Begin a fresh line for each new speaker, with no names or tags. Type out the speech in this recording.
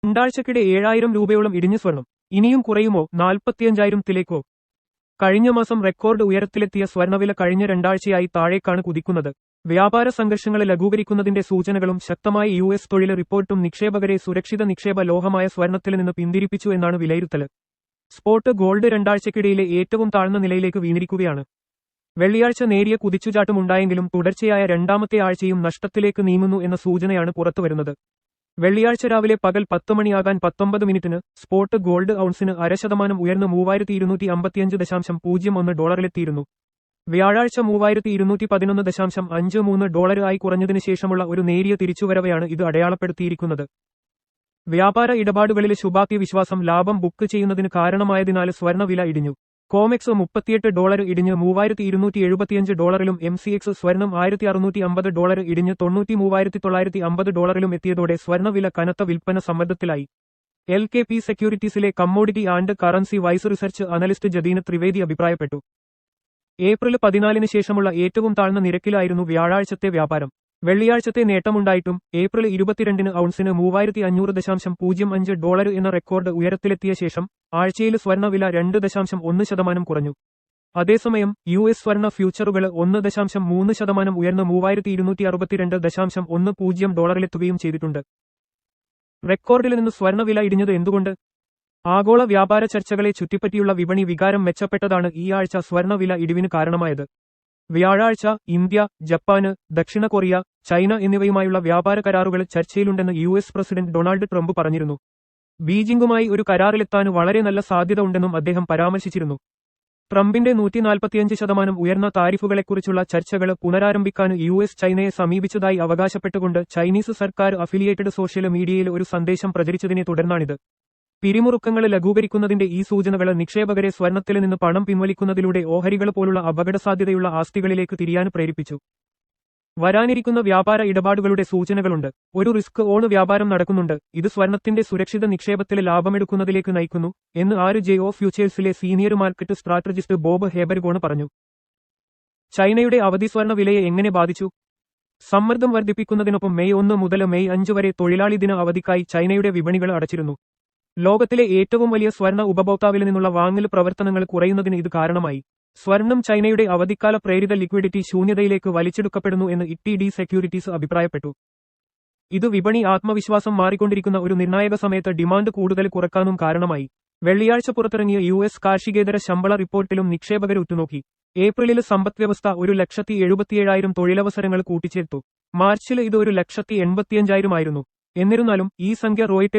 രണ്ടാഴ്ചക്കിടെ 7,000 രൂപയോളം ഇടിഞ്ഞ് സ്വർണം. ഇനിയും കുറയുമോ? 45,000-ത്തിലേക്കോ? കഴിഞ്ഞ മാസം റെക്കോർഡ് ഉയരത്തിലെത്തിയ സ്വർണവില കഴിഞ്ഞ രണ്ടാഴ്ചയായി താഴേക്കാണ് കുതിക്കുന്നത്. വ്യാപാര സംഘർഷങ്ങളെ ലഘൂകരിക്കുന്നതിന്റെ സൂചനകളും ശക്തമായ US തൊഴിൽ റിപ്പോർട്ടും നിക്ഷേപകരെ സുരക്ഷിത നിക്ഷേപ ലോഹമായ സ്വർണത്തിൽ നിന്ന് പിന്തിരിപ്പിച്ചു എന്നാണ് വിലയിരുത്തൽ. സ്പോട്ട് ഗോൾഡ് രണ്ടാഴ്ചക്കിടയിലെ ഏറ്റവും താഴ്ന്ന നിലയിലേക്ക് വീണിരിക്കുകയാണ്. വെള്ളിയാഴ്ച നേരിയ കുതിച്ചുചാട്ടമുണ്ടായെങ്കിലും തുടർച്ചയായ രണ്ടാമത്തെ ആഴ്ചയും നഷ്ടത്തിലേക്ക് നീങ്ങുന്നു എന്ന സൂചനയാണ് പുറത്തുവരുന്നത്. വെള്ളിയാഴ്ച രാവിലെ പകൽ 10 മണിയാകാൻ 19 മിനിറ്റിന് സ്പോട്ട് ഗോൾഡ് ഔൺസിന് 0.5% ഉയർന്ന് $3,255.01 വ്യാഴാഴ്ച $3,211.53 ആയി കുറഞ്ഞതിനു ശേഷമുള്ള ഒരു നേരിയ തിരിച്ചുവരവെയാണ് ഇത് അടയാളപ്പെടുത്തിയിരിക്കുന്നത്. വ്യാപാര ഇടപാടുകളിലെ ശുഭാപ്തി വിശ്വാസം ലാഭം ബുക്ക് ചെയ്യുന്നതിന് കാരണമായതിനാൽ സ്വർണവില ഇടിഞ്ഞു. കോമെക്സ് $38 ഇടിഞ്ഞ് $3,275 MCX സ്വർണം $1,650 ഇടിഞ്ഞ് $93,950 എത്തിയതോടെ സ്വർണവില കനത്ത വിൽപ്പന സമ്മർദ്ദത്തിലായി. LKP സെക്യൂരിറ്റീസിലെ commodity and currency vice research analyst Jateen Trivedi അഭിപ്രായപ്പെട്ടു. ഏപ്രിൽ 14 ശേഷമുള്ള ഏറ്റവും താഴ്ന്ന നിരക്കിലായിരുന്നു വ്യാഴാഴ്ചത്തെ വ്യാപാരം. വെള്ളിയാഴ്ചത്തെ നേട്ടമുണ്ടായിട്ടും ഏപ്രിൽ 22 ഔൺസിന് $3,500.05 എന്ന റെക്കോർഡ് ഉയരത്തിലെത്തിയ ശേഷം ആഴ്ചയിൽ സ്വർണവില 2.1% കുറഞ്ഞു. അതേസമയം US സ്വർണ ഫ്യൂച്ചറുകൾ 1.3% ഉയർന്ന് $3,262.10 ചെയ്തിട്ടുണ്ട്. റെക്കോർഡിൽ നിന്ന് സ്വർണവില ഇടിഞ്ഞത് എന്തുകൊണ്ട്? ആഗോള വ്യാപാര ചർച്ചകളെ ചുറ്റിപ്പറ്റിയുള്ള വിപണി വികാരം മെച്ചപ്പെട്ടതാണ് ഈ ആഴ്ച സ്വർണവില ഇടിവിന് കാരണമായത്. വ്യാഴാഴ്ച ഇന്ത്യ, ജപ്പാന്, ദക്ഷിണ കൊറിയ, ചൈന എന്നിവയുമായുള്ള വ്യാപാര കരാറുകൾ ചർച്ചയിലുണ്ടെന്ന് US പ്രസിഡന്റ് ഡൊണാൾഡ് ട്രംപ് പറഞ്ഞിരുന്നു. ബീജിംഗുമായി ഒരു കരാറിലെത്താൻ വളരെ നല്ല സാധ്യത ഉണ്ടെന്നും അദ്ദേഹം പരാമർശിച്ചിരുന്നു. ട്രംപിന്റെ 145% ഉയർന്ന താരിഫുകളെക്കുറിച്ചുള്ള ചർച്ചകൾ പുനരാരംഭിക്കാൻ US ചൈനയെ സമീപിച്ചതായി അവകാശപ്പെട്ടുകൊണ്ട് ചൈനീസ് സർക്കാർ അഫിലിയേറ്റഡ് സോഷ്യൽ മീഡിയയിൽ ഒരു സന്ദേശം പ്രചരിച്ചതിനെ തുടർന്നാണിത്. പിരിമുറുക്കങ്ങൾ ലഘൂകരിക്കുന്നതിന്റെ ഈ സൂചനകൾ നിക്ഷേപകരെ സ്വർണത്തിൽ നിന്ന് പണം പിൻവലിക്കുന്നതിലൂടെ ഓഹരികൾ പോലുള്ള അപകടസാധ്യതയുള്ള ആസ്തികളിലേക്ക് തിരിയാൻ പ്രേരിപ്പിച്ചു. വരാനിരിക്കുന്ന വ്യാപാര ഇടപാടുകളുടെ സൂചനകളുണ്ട്. ഒരു റിസ്ക് ഓൺ വ്യാപാരം നടക്കുന്നുണ്ട്. ഇത് സ്വർണത്തിന്റെ സുരക്ഷിത നിക്ഷേപത്തിലെ ലാഭമെടുക്കുന്നതിലേക്ക് നയിക്കുന്നു എന്ന് RJ ഫ്യൂച്ചേഴ്സിലെ senior market strategist Bob Haberkorn പറഞ്ഞു. ചൈനയുടെ അവധി സ്വർണ വിലയെ എങ്ങനെ ബാധിച്ചു? സമ്മർദ്ദം വർദ്ധിപ്പിക്കുന്നതിനൊപ്പം മെയ് 1 മുതൽ മെയ് 5 വരെ തൊഴിലാളി ദിന അവധിക്കായി ചൈനയുടെ വിപണികൾ അടച്ചിരുന്നു. ലോകത്തിലെ ഏറ്റവും വലിയ സ്വർണ ഉപഭോക്താവിൽ നിന്നുള്ള വാങ്ങൽ പ്രവർത്തനങ്ങൾ കുറയുന്നതിന് ഇത് കാരണമായി. സ്വർണം ചൈനയുടെ അവധിക്കാല പ്രേരിത ലിക്വിഡിറ്റി ശൂന്യതയിലേക്ക് വലിച്ചെടുക്കപ്പെടുന്നു എന്ന് ITD സെക്യൂരിറ്റീസ് അഭിപ്രായപ്പെട്ടു. ഇത് വിപണി ആത്മവിശ്വാസം മാറിക്കൊണ്ടിരിക്കുന്ന ഒരു നിർണായക സമയത്ത് ഡിമാൻഡ് കൂടുതൽ കുറക്കാനും കാരണമായി. വെള്ളിയാഴ്ച പുറത്തിറങ്ങിയ US കാർഷികേതര ശമ്പള റിപ്പോർട്ടിലും നിക്ഷേപകർ ഉറ്റുനോക്കി. ഏപ്രിലിൽ സമ്പദ്വ്യവസ്ഥ 1,77,000 തൊഴിലവസരങ്ങൾ കൂട്ടിച്ചേർത്തു. മാർച്ചിൽ ഇത് 1,85,000 ആയിരുന്നു. എന്നിരുന്നാലും ഈ സംഖ്യ റോയിട്ടേഴ്സ്